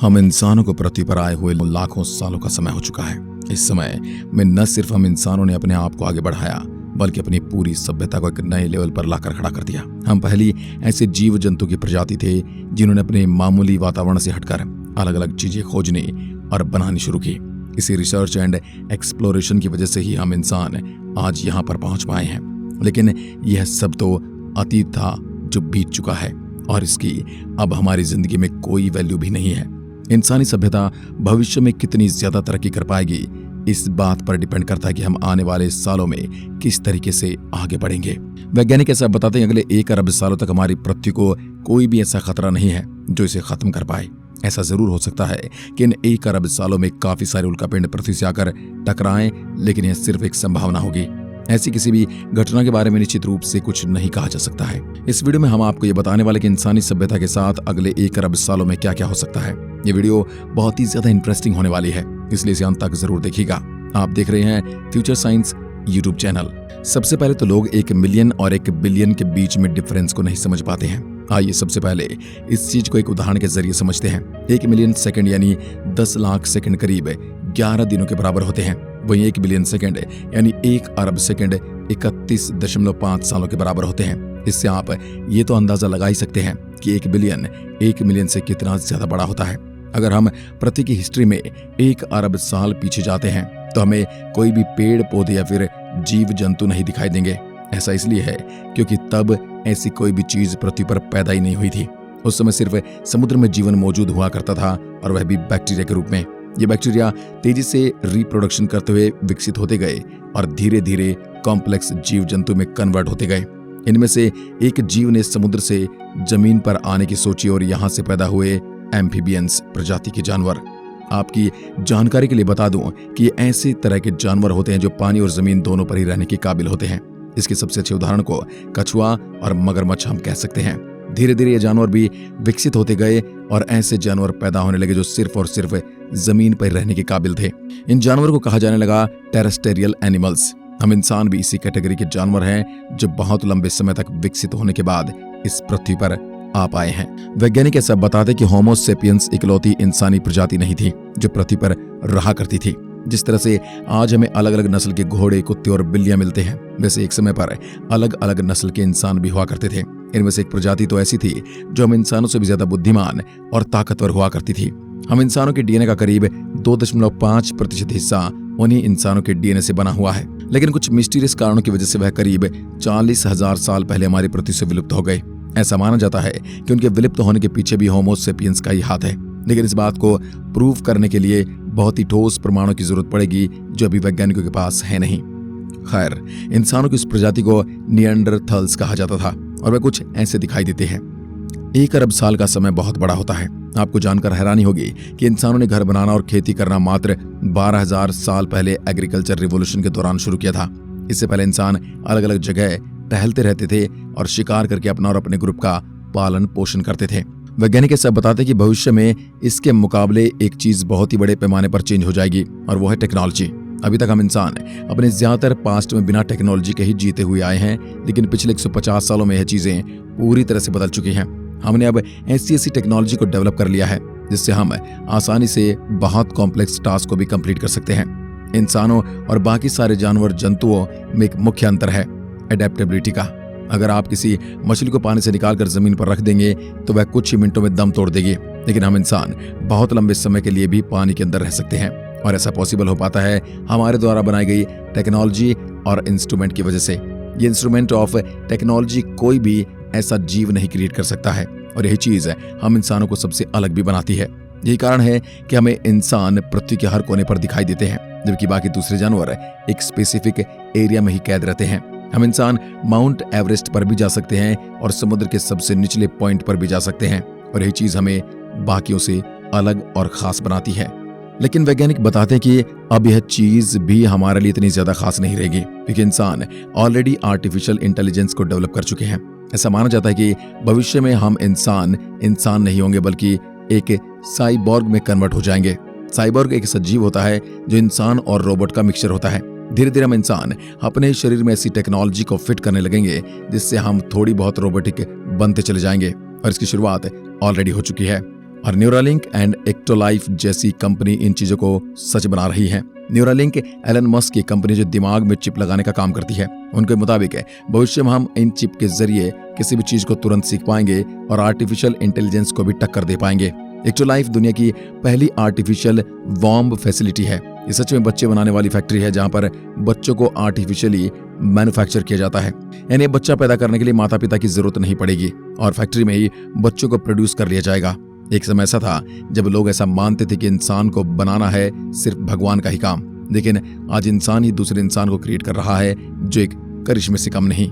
हम इंसानों को पृथ्वी पर आए हुए लाखों सालों का समय हो चुका है। इस समय में न सिर्फ हम इंसानों ने अपने आप को आगे बढ़ाया, बल्कि अपनी पूरी सभ्यता को एक नए लेवल पर लाकर खड़ा कर दिया। हम पहली ऐसे जीव जंतु की प्रजाति थे जिन्होंने अपने मामूली वातावरण से हटकर अलग अलग चीजें खोजने और बनानी शुरू की। इसी रिसर्च एंड एक्सप्लोरेशन की वजह से ही हम इंसान आज यहाँ पर पहुंच पाए हैं। लेकिन यह सब तो अतीत था जो बीत चुका है, और इसकी अब हमारी जिंदगी में कोई वैल्यू भी नहीं है। इंसानी सभ्यता भविष्य में कितनी ज्यादा तरक्की कर पाएगी, इस बात पर डिपेंड करता है कि हम आने वाले सालों में किस तरीके से आगे बढ़ेंगे। वैज्ञानिक ऐसा बताते हैं अगले 1 अरब सालों तक हमारी पृथ्वी को कोई भी ऐसा खतरा नहीं है जो इसे खत्म कर पाए। ऐसा जरूर हो सकता है कि इन 1 अरब सालों में काफी सारे उल्कापिंड पृथ्वी से आकर टकराएं, लेकिन यह सिर्फ एक संभावना होगी। ऐसी किसी भी घटना के बारे में निश्चित रूप से कुछ नहीं कहा जा सकता है। इस वीडियो में हम आपको ये बताने वाले कि इंसानी सभ्यता के साथ अगले 1 अरब सालों में क्या क्या हो सकता है। ये वीडियो बहुत ही ज्यादा इंटरेस्टिंग होने वाली है, इसलिए इसे अंत तक जरूर देखिएगा। आप देख रहे हैं फ्यूचर साइंस यूट्यूब चैनल। सबसे पहले तो लोग 1 मिलियन और 1 बिलियन के बीच में डिफरेंस को नहीं समझ पाते हैं। आइए सबसे पहले इस चीज को एक उदाहरण के जरिए समझते हैं। 1 मिलियन सेकंड यानी 10 लाख सेकंड करीब 11 दिनों के बराबर होते हैं। वहीं 1 बिलियन सेकंड यानी 1 अरब सेकंड 31.5 सालों के बराबर होते हैं। इससे आप ये तो अंदाजा लगा ही सकते हैं कि 1 बिलियन 1 मिलियन से कितना ज्यादा बड़ा होता है। अगर हम पृथ्वी की हिस्ट्री में 1 अरब साल पीछे जाते हैं तो हमें कोई भी पेड़ पौधे या फिर जीव जंतु नहीं दिखाई देंगे। ऐसा इसलिए है क्योंकि तब ऐसी कोई भी चीज पृथ्वी पर पैदा ही नहीं हुई थी। उस समय सिर्फ समुद्र में जीवन मौजूद हुआ करता था, और वह भी बैक्टीरिया के रूप में। ये बैक्टीरिया तेजी से रिप्रोडक्शन करते हुए विकसित होते गए और धीरे धीरे कॉम्प्लेक्स जीव जंतु में कन्वर्ट होते गए। इनमें से एक जीव ने समुद्र से जमीन पर आने की सोची और यहाँ से पैदा हुए एम्फीबियंस प्रजाति के जानवर। आपकी जानकारी के लिए बता दूं कि ये ऐसे तरह के जानवर होते हैं जो पानी और जमीन दोनों पर ही रहने के काबिल होते हैं। इसके सबसे अच्छे उदाहरण को कछुआ और मगरमच्छ हम कह सकते हैं। धीरे धीरे ये जानवर भी विकसित होते गए और ऐसे जानवर पैदा होने लगे जो सिर्फ और सिर्फ जमीन पर रहने के काबिल थे। इन जानवरों को कहा जाने लगा टेरेस्टेरियल एनिमल्स। हम इंसान भी इसी कैटेगरी के जानवर हैं जो बहुत लंबे समय तक विकसित होने के बाद इस पृथ्वी पर आ पाए हैं। वैज्ञानिक ऐसा बताते कि होमो सेपियंस इकलौती इंसानी प्रजाति नहीं थी जो पृथ्वी पर रहा करती थी। जिस तरह से आज हमें अलग अलग नस्ल के घोड़े, कुत्ते और बिल्लियां मिलते हैं, वैसे एक समय पर अलग अलग नस्ल के इंसान भी हुआ करते थे। इनमें से एक प्रजाति तो ऐसी थी जो हम इंसानों से भी ज्यादा बुद्धिमान और ताकतवर हुआ करती थी। हम इंसानों के डीएनए का करीब 2.5% हिस्सा उन्हीं इंसानों के डीएनए से बना हुआ है। लेकिन कुछ मिस्टीरियस कारणों की वजह से वह करीब 40,000 साल पहले हमारी पृथ्वी से विलुप्त हो गए। ऐसा माना जाता है कि उनके विलुप्त होने के पीछे भी होमो सेपियंस का ही हाथ है, लेकिन इस बात को प्रूव करने के लिए बहुत ही ठोस प्रमाणों की जरूरत पड़ेगी जो अभी वैज्ञानिकों के पास है नहीं। खैर, इंसानों की इस प्रजाति को निएंडरथल्स कहा जाता था और वे कुछ ऐसे दिखाई देते हैं। 1 अरब साल का समय बहुत बड़ा होता है। आपको जानकर हैरानी होगी कि इंसानों ने घर बनाना और खेती करना मात्र 12,000 साल पहले एग्रीकल्चर रिवॉल्यूशन के दौरान शुरू किया था। इससे पहले इंसान अलग अलग जगह टहलते रहते थे और शिकार करके अपना और अपने ग्रुप का पालन पोषण करते थे। वैज्ञानिक ऐसा बताते हैं कि भविष्य में इसके मुकाबले एक चीज बहुत ही बड़े पैमाने पर चेंज हो जाएगी, और वो है टेक्नोलॉजी। अभी तक हम इंसान अपने ज्यादातर पास्ट में बिना टेक्नोलॉजी के ही जीते हुए आए हैं, लेकिन पिछले 150 सालों में यह चीजें पूरी तरह से बदल चुकी हैं। हमने अब ऐसी टेक्नोलॉजी को डेवलप कर लिया है जिससे हम आसानी से बहुत कॉम्प्लेक्स टास्क को भी कंप्लीट कर सकते हैं। इंसानों और बाकी सारे जानवर जंतुओं में एक मुख्य अंतर है एडेप्टेबिलिटी का। अगर आप किसी मछली को पानी से निकालकर जमीन पर रख देंगे तो वह कुछ ही मिनटों में दम तोड़ देगी, लेकिन हम इंसान बहुत लंबे समय के लिए भी पानी के अंदर रह सकते हैं, और ऐसा पॉसिबल हो पाता है हमारे द्वारा बनाई गई टेक्नोलॉजी और इंस्ट्रूमेंट की वजह से। ये इंस्ट्रूमेंट ऑफ टेक्नोलॉजी कोई भी ऐसा जीव नहीं क्रिएट कर सकता है, और यही चीज हम इंसानों को सबसे अलग भी बनाती है। यही कारण है कि हमें इंसान पृथ्वी के हर कोने पर दिखाई देते हैं, जबकि बाकी दूसरे जानवर एक स्पेसिफिक एरिया में ही कैद रहते हैं। हम इंसान माउंट एवरेस्ट पर भी जा सकते हैं और समुद्र के सबसे निचले पॉइंट पर भी जा सकते हैं, और यही चीज हमें बाकियों से अलग और खास बनाती है। लेकिन वैज्ञानिक बताते हैं कि अब यह चीज भी हमारे लिए इतनी ज्यादा खास नहीं रहेगी, क्योंकि इंसान ऑलरेडी आर्टिफिशियल इंटेलिजेंस को डेवलप कर चुके हैं। ऐसा माना जाता है कि भविष्य में हम इंसान नहीं होंगे, बल्कि एक साइबॉर्ग में कन्वर्ट हो जाएंगे। साइबॉर्ग एक सजीव होता है जो इंसान और रोबोट का मिक्सचर होता है। धीरे धीरे हम इंसान अपने शरीर में ऐसी टेक्नोलॉजी को फिट करने लगेंगे जिससे हम थोड़ी बहुत रोबोटिक बनते चले जाएंगे, और इसकी शुरुआत ऑलरेडी हो चुकी है। और न्यूरालिंक एंड एक्टोलाइफ जैसी कंपनी इन चीजों को सच बना रही है। न्यूरालिंक एलन मस्क की कंपनी जो दिमाग में चिप लगाने का काम करती है। उनके मुताबिक भविष्य में हम इन चिप के जरिए किसी भी चीज को तुरंत सीख पाएंगे और आर्टिफिशियल इंटेलिजेंस को भी टक्कर दे पाएंगे। एक्टोलाइफ दुनिया की पहली आर्टिफिशियल वॉर्म फैसिलिटी है। ये सच में बच्चे बनाने वाली फैक्ट्री है जहां पर बच्चों को आर्टिफिशियली मैन्युफैक्चर किया जाता है। यानी बच्चा पैदा करने के लिए माता पिता की जरूरत नहीं पड़ेगी और फैक्ट्री में ही बच्चों को प्रोड्यूस कर लिया जाएगा। एक समय ऐसा था जब लोग ऐसा मानते थे कि इंसान को बनाना है सिर्फ भगवान का ही काम, लेकिन आज इंसान ही दूसरे इंसान को क्रिएट कर रहा है जो एक करिश्मे से कम नहीं।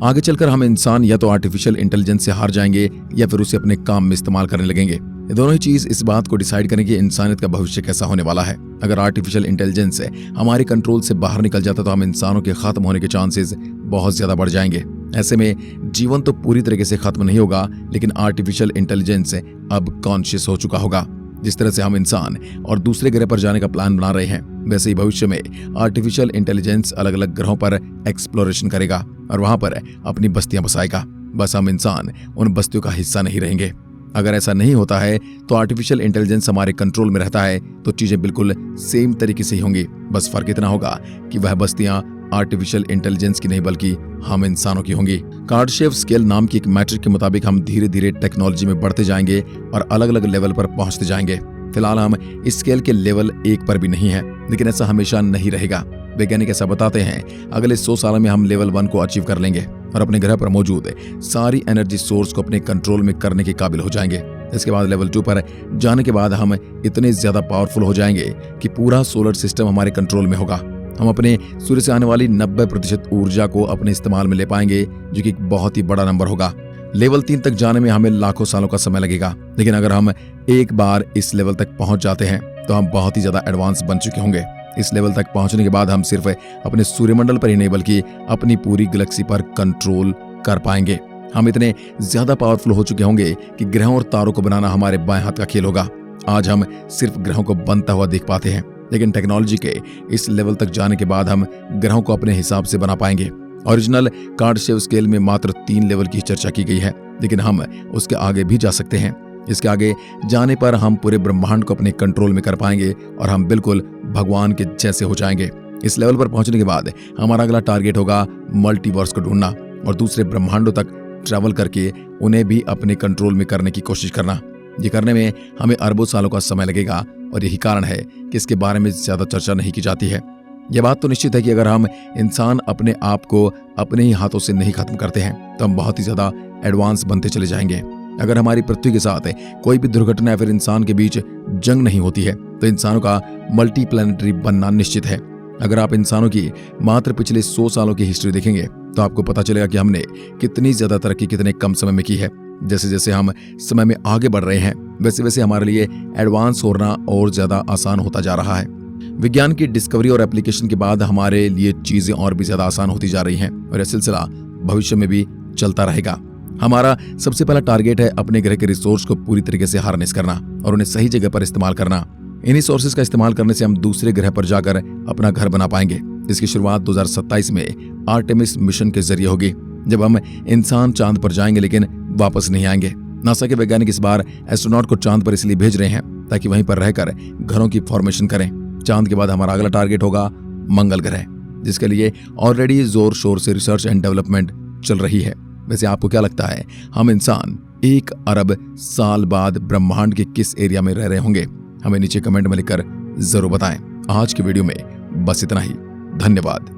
आगे चलकर हम इंसान या तो आर्टिफिशियल इंटेलिजेंस से हार जाएंगे या फिर उसे अपने काम में इस्तेमाल करने लगेंगे। ये दोनों ही चीज इस बात को डिसाइड करेंगे कि इंसानियत का भविष्य कैसा होने वाला है। अगर आर्टिफिशियल इंटेलिजेंस हमारे कंट्रोल से बाहर निकल जाता तो हम इंसानों के खत्म होने के चांसेस बहुत ज्यादा बढ़ जाएंगे। ऐसे में जीवन तो पूरी तरीके से खत्म नहीं होगा, लेकिन आर्टिफिशियल इंटेलिजेंस अब कॉन्शियस हो चुका होगा। जिस तरह से हम इंसान और दूसरे ग्रह पर जाने का प्लान बना रहे हैं, वैसे ही भविष्य में आर्टिफिशियल इंटेलिजेंस अलग अलग ग्रहों पर एक्सप्लोरेशन करेगा और वहां पर अपनी बस्तियां बसाएगा। बस हम इंसान उन बस्तियों का हिस्सा नहीं रहेंगे। अगर ऐसा नहीं होता है तो आर्टिफिशियल इंटेलिजेंस हमारे कंट्रोल में रहता है तो चीजें बिल्कुल सेम तरीके से ही होंगी। बस फर्क इतना होगा कि वह बस्तियां आर्टिफिशियल इंटेलिजेंस की नहीं बल्कि हम इंसानों की होंगी। कार्डशेव स्केल नाम की एक मैट्रिक के मुताबिक हम धीरे धीरे टेक्नोलॉजी में बढ़ते जाएंगे और अलग अलग लेवल पर पहुंचते जाएंगे। फिलहाल हम इस स्केल के लेवल 1 पर भी नहीं है, लेकिन ऐसा हमेशा नहीं रहेगा। वैज्ञानिक ऐसा बताते हैं अगले 100 साल में हम लेवल 1 को अचीव कर लेंगे और अपने ग्रह पर मौजूद सारी एनर्जी सोर्स को अपने कंट्रोल में करने के काबिल हो जाएंगे। इसके बाद लेवल 2 पर जाने के बाद हम इतने ज्यादा पावरफुल हो जाएंगे कि पूरा सोलर सिस्टम हमारे कंट्रोल में होगा। हम अपने सूर्य से आने वाली 90% ऊर्जा को अपने इस्तेमाल में ले पाएंगे, जो कि एक बहुत ही बड़ा नंबर होगा। लेवल 3 तक जाने में हमें लाखों सालों का समय लगेगा, लेकिन अगर हम एक बार इस लेवल तक पहुंच जाते हैं तो हम बहुत ही ज्यादा एडवांस बन चुके होंगे। इस लेवल तक पहुंचने के बाद हम सिर्फ अपने सूर्यमंडल पर ही नहीं बल्कि अपनी पूरी गैलेक्सी पर कंट्रोल कर पाएंगे। हम इतने ज्यादा पावरफुल हो चुके होंगे कि ग्रहों और तारों को बनाना हमारे बाएं हाथ का खेल होगा। आज हम सिर्फ ग्रहों को बनता हुआ देख पाते हैं, लेकिन टेक्नोलॉजी के इस लेवल तक जाने के बाद हम ग्रहों को अपने हिसाब से बना पाएंगे। ओरिजिनल कार्डशेव स्केल में मात्र 3 लेवल की चर्चा की गई है, लेकिन हम उसके आगे भी जा सकते हैं। इसके आगे जाने पर हम पूरे ब्रह्मांड को अपने कंट्रोल में कर पाएंगे और हम बिल्कुल भगवान के जैसे हो जाएंगे। इस लेवल पर पहुंचने के बाद हमारा अगला टारगेट होगा मल्टीवर्स को ढूंढना और दूसरे ब्रह्मांडों तक ट्रैवल करके उन्हें भी अपने कंट्रोल में करने की कोशिश करना। ये करने में हमें अरबों सालों का समय लगेगा और यही कारण है कि इसके बारे में ज्यादा चर्चा नहीं की जाती है। यह बात तो निश्चित है कि अगर हम इंसान अपने आप को अपने ही हाथों से नहीं खत्म करते हैं तो हम बहुत ही ज्यादा एडवांस बनते चले जाएंगे। अगर हमारी पृथ्वी के साथ कोई भी दुर्घटना या फिर इंसान के बीच जंग नहीं होती है तो इंसानों का मल्टी प्लैनेटरी बनना निश्चित है। अगर आप इंसानों की मात्र पिछले 100 सालों की हिस्ट्री देखेंगे तो आपको पता चलेगा कि हमने कितनी ज्यादा तरक्की कितने कम समय में की है। जैसे जैसे हम समय में आगे बढ़ रहे हैं वैसे वैसे हमारे लिए एडवांस होना और ज्यादा आसान होता जा रहा है। विज्ञान की डिस्कवरी और एप्लीकेशन के बाद हमारे लिए चीजें और भी ज्यादा आसान होती जा रही हैं और यह सिलसिला भविष्य में भी चलता रहेगा। हमारा सबसे पहला टारगेट है अपने ग्रह के रिसोर्स को पूरी तरीके से हार्नेस करना और उन्हें सही जगह पर इस्तेमाल करना। इन्हीं सोर्सेज का इस्तेमाल करने से हम दूसरे ग्रह पर जाकर अपना घर बना पाएंगे। इसकी शुरुआत 2027 में आर्टेमिस मिशन के जरिए होगी, जब हम इंसान चांद पर जाएंगे लेकिन वापस नहीं आएंगे। नासा के वैज्ञानिक इस बार एस्ट्रोनॉट को चांद पर इसलिए भेज रहे हैं ताकि वहीं पर रहकर घरों की फॉर्मेशन करें। चांद के बाद हमारा अगला टारगेट होगा मंगल ग्रह, जिसके लिए ऑलरेडी जोर शोर से रिसर्च एंड डेवलपमेंट चल रही है। वैसे आपको क्या लगता है, हम इंसान 1 अरब साल बाद ब्रह्मांड के किस एरिया में रह रहे होंगे? हमें नीचे कमेंट में लिखकर जरूर बताएं। आज की वीडियो में बस इतना ही। धन्यवाद।